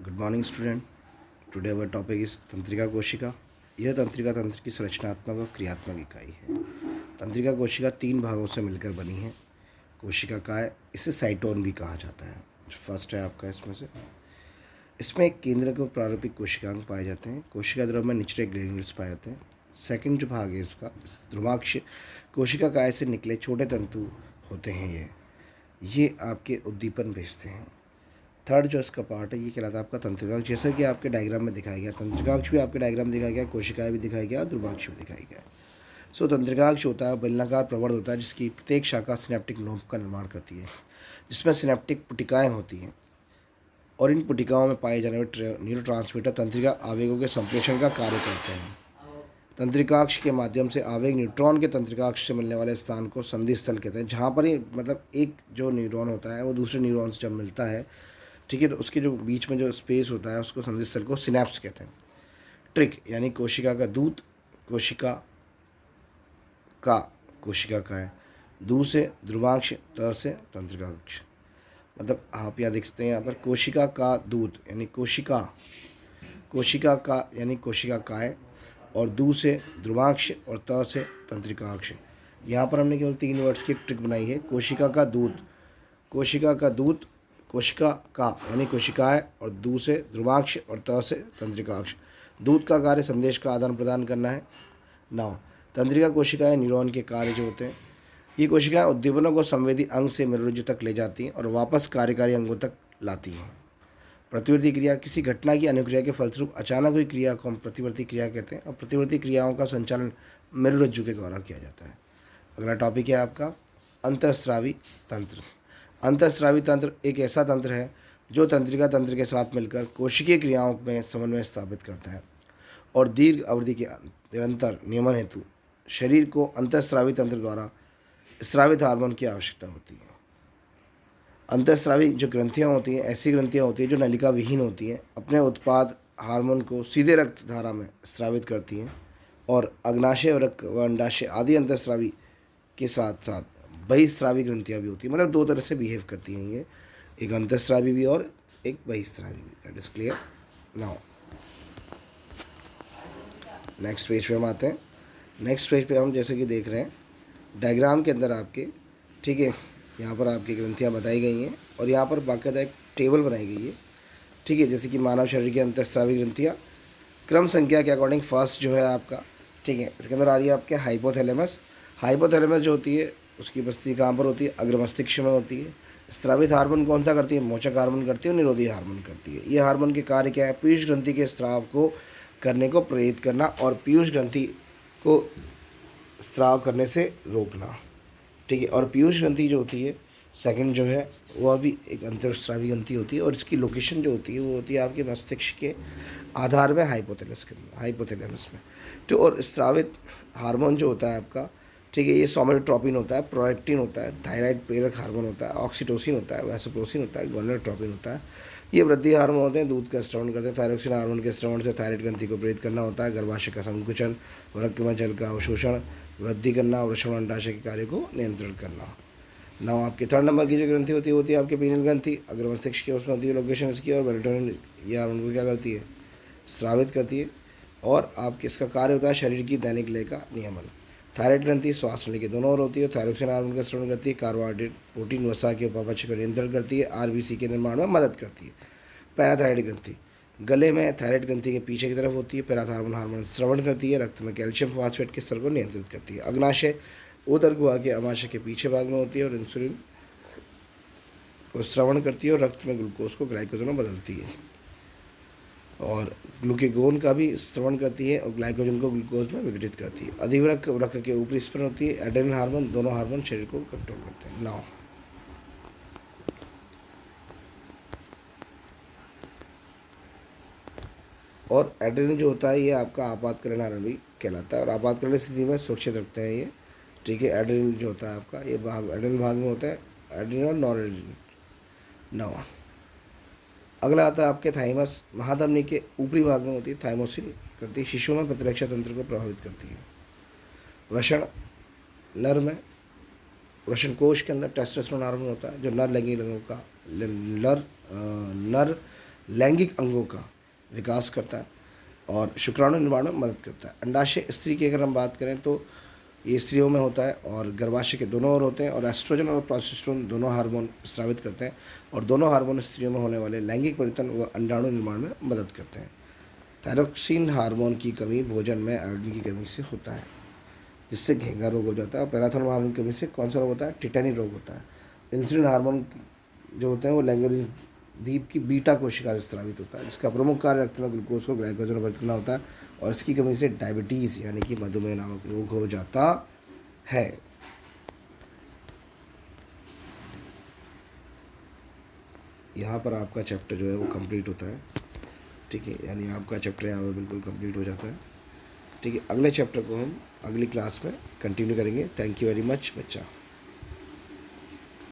Good morning student. Today our topic is तंत्रिका कोशिका। यह तंत्रिका तंत्र की संरचनात्मक और क्रियात्मक इकाई है। तंत्रिका कोशिका 3 भागों से मिलकर बनी है। कोशिका काय, इसे साइटोन भी कहा जाता है। फर्स्ट है आपका इसमें से। इसमें एक केंद्र को प्रारूपिक कोशिकांग पाए जाते हैं। कोशिका द्रव में निचले ग्रेन्यूल्स पाए जाते हैं। सेकंड जो भाग है इसका ध्रुवाक्ष, कोशिका काय से निकले छोटे तंतु होते हैं। ये आपके उद्दीपन भेजते हैं। थर्ड जो इसका पार्ट है ये कहलाता है आपका तंत्रिकाक्ष। जैसा कि आपके डायग्राम में दिखाया गया, तंत्रिकाक्ष भी आपके डायग्राम में दिखाया गया, कोशिकाएं भी दिखाई गया, ध्रुवाक्ष भी दिखाई गया। सो तंत्रिकाक्ष होता है बेलनाकार प्रवर्ध होता है, जिसकी प्रत्येक शाखा सिनेप्टिक नोब का निर्माण करती है, जिसमें सिनेप्टिक पुटिकाएँ होती हैं और इन पुटिकाओं में पाए जाने वाले न्यूरोट्रांसमीटर तंत्रिका आवेगों के संप्रेषण का कार्य करते हैं। तंत्रिकाक्ष के माध्यम से आवेग न्यूट्रॉन के तंत्रिकाक्ष से मिलने वाले स्थान को संधि स्थल कहते हैं, जहाँ पर ही मतलब एक जो न्यूरॉन होता है वो दूसरे न्यूरॉन से जब मिलता है, ठीक है, तो उसके जो बीच में जो स्पेस होता है उसको संधि स्थल को सिनेप्स कहते हैं। ट्रिक यानी कोशिका का दूत, कोशिका का, कोशिका का है, दू से ध्रुवाक्ष, त से तंत्रिकाक्ष। मतलब आप यहाँ देखते हैं यहाँ पर कोशिका का दूत यानी कोशिका, कोशिका का यानी कोशिका काय, और दू से ध्रुवाक्ष और त से तंत्रिकाक्ष। यहाँ पर हमने केवल 3 वर्ड्स की ट्रिक बनाई है। कोशिका का दूत, कोशिका का दूत, कोशिका का यानी कोशिकाएं, और दू से ध्रुवाक्ष और त से तंत्रिकाक्ष। दूत का कार्य संदेश का आदान प्रदान करना है। 9 तंत्रिका कोशिकाएं न्यूरॉन के कार्य जो होते हैं, ये कोशिकाएं उद्दीपनों को संवेदी अंग से मेरुरज्जु तक ले जाती हैं और वापस कार्यकारी अंगों तक लाती हैं। प्रतिवर्ती क्रिया, किसी घटना की अनुक्रिया के फलस्वरूप अचानक हुई क्रिया को हम प्रतिवर्ती क्रिया कहते हैं और प्रतिवर्ती क्रियाओं का संचालन मेरुरज्जु के द्वारा किया जाता है। अगला टॉपिक है आपका अंतःस्रावी तंत्र। अंतःस्रावी तंत्र एक ऐसा तंत्र है जो तंत्रिका तंत्र के साथ मिलकर कोशिकीय क्रियाओं में समन्वय स्थापित करता है और दीर्घ अवधि के निरंतर नियमन हेतु शरीर को अंतःस्रावी तंत्र द्वारा स्रावित हार्मोन की आवश्यकता होती है। अंतःस्रावी जो ग्रंथियाँ होती हैं, ऐसी ग्रंथियाँ होती हैं जो नलिका विहीन होती हैं, अपने उत्पाद हार्मोन को सीधे रक्त धारा में स्रावित करती हैं और अग्नाशय व अंडाशय आदि अंतःस्रावी के साथ साथ बहिस्रावी ग्रंथियाँ भी होती हैं। मतलब 2 तरह से बिहेव करती हैं ये, एक अंतःस्रावी भी और एक बहिस्रावी भी। That is clear. Now next page पे हम आते हैं। नेक्स्ट पेज पे हम जैसे कि देख रहे हैं डायग्राम के अंदर आपके, ठीक है, यहाँ पर आपकी ग्रंथियाँ बताई गई हैं और यहाँ पर बाकायदा एक टेबल बनाई गई है, ठीक है। जैसे कि मानव शरीर की अंतःस्रावी ग्रंथियाँ क्रम संख्या के अकॉर्डिंग फर्स्ट जो है आपका, ठीक है, इसके अंदर आ रही है आपके हाइपोथैलेमस। हाइपोथैलेमस जो होती है उसकी उपस्थिति कहाँ पर होती है? अग्र मस्तिष्क में होती है। स्रावित हार्मोन कौन सा करती है? मोचक हार्मोन करती है और निरोधी हार्मोन करती है। ये हार्मोन के कार्य क्या है? पीयूष ग्रंथि के स्राव को करने को प्रेरित करना और पीयूष ग्रंथि को स्राव करने से रोकना, ठीक है। और पीयूष ग्रंथि जो होती है सेकंड जो है वह भी एक अंतःस्रावी ग्रंथि होती है और इसकी लोकेशन जो होती है वो होती है आपके मस्तिष्क के आधार में हाइपोथैलेमस में। तो और स्रावित हार्मोन जो होता है आपका, ठीक है, ये सोमेटोट्रोपिन होता है, प्रोएक्टिन होता है, थायराइड प्रेरक हार्मोन होता है, ऑक्सीटोसिन होता है, वैसोप्रोसिन होता है, गोनाडोट्रोपिन होता है। ये वृद्धि हार्मोन होते हैं, दूध का स्रवण करते हैं। थायरोक्सिन हार्मोन के स्रवण से थायराइड ग्रंथि को प्रेरित करना होता है, गर्भाशय का संकुचन, वृक्क में जल का अवशोषण, वृद्धि करना, वृषण अंडाशय के कार्य को नियंत्रण करना। ना आपके 3rd नंबर की जो ग्रंथि होती है आपके पीनियल ग्रंथि, अग्र मस्तिष्क के उसमें होती है लोकेशन इसकी, और मेलेटोनिन ये हार्मोन को क्या करती है? स्रावित करती है। और आपके इसका कार्य होता है शरीर की दैनिक लय का नियमन। थायराइड ग्रंथि श्वास नली के दोनों ओर होती है। थायरोक्सिन हार्मोन का स्रवण करती है, कार्बोहाइड्रेट प्रोटीन वसा के उपापचय को नियंत्रण करती है, आरबीसी के निर्माण में मदद करती है। पैराथायराइड ग्रंथि गले में थायराइड ग्रंथि के पीछे की तरफ होती है। पैराथार्मोन हार्मोन श्रवण करती है, रक्त में कैल्शियम फॉस्फेट के स्तर को नियंत्रित करती है। अग्नाशय उदर गुहा के अमाशय के पीछे भाग में होती है और इंसुलिन को श्रवण करती है और रक्त में ग्लूकोज को ग्लाइकोजन में बदलती है, और ग्लूकेगोन का भी श्रवण करती है और ग्लाइकोजन को ग्लूकोज में विघटित करती है। अधिवृक्क वृक्क के ऊपरी स्पर होती है। एड्रेनल हार्मोन, दोनों हार्मोन शरीर को कंट्रोल करते हैं। नाउ और एड्रेनल जो होता है ये आपका आपातकालीन हार्मोन भी कहलाता है और आपातकालीन स्थिति में सुरक्षित रखते हैं ये, ठीक है। एड्रेनल जो होता है आपका ये भाग एड्रेनल भाग में होता है, एड्रेनल और नॉन एड्रेनल। नाउ अगला आता है आपके थाइमस, महाधमनी के ऊपरी भाग में होती है। थाइमोसिन करती है, शिशु में प्रतिरक्षा तंत्र को प्रभावित करती है। वृषण नर में, वृषण कोश के अंदर टेस्टोस्टेरोन हार्मोन होता है जो नर लैंगिक अंगों का विकास करता है और शुक्राणु निर्माण में मदद करता है। अंडाशय स्त्री की अगर हम बात करें तो ये स्त्रियों में होता है और गर्भाशय के दोनों ओर होते हैं और एस्ट्रोजन और प्रोजेस्टेरोन दोनों हार्मोन स्रावित करते हैं और दोनों हार्मोन स्त्रियों में होने वाले लैंगिक परिवर्तन व अंडाणु निर्माण में मदद करते हैं। थायरोक्सिन हार्मोन की कमी भोजन में आयोडीन की कमी से होता है, जिससे घेंगा रोग हो जाता है। और पैराथोर्मोन हार्मोन की कमी से कौन सा रोग होता है? टिटेनी रोग होता है। इंसुलिन हार्मोन जो होते हैं वो लैंगिक की बीटा कोशिका से स्रावित होता है, जिसका प्रमुख कार्य रक्त में ग्लूकोज को ग्लाइकोजन में परिवर्तित करना होता है और इसकी कमी से डायबिटीज़ यानी कि मधुमेह नामक रोग हो जाता है। यहाँ पर आपका चैप्टर जो है वो कंप्लीट होता है, ठीक है, यानी आपका चैप्टर यहाँ पर बिल्कुल कंप्लीट हो जाता है, ठीक है। अगले चैप्टर को हम अगली क्लास में कंटिन्यू करेंगे। थैंक यू वेरी मच बच्चा।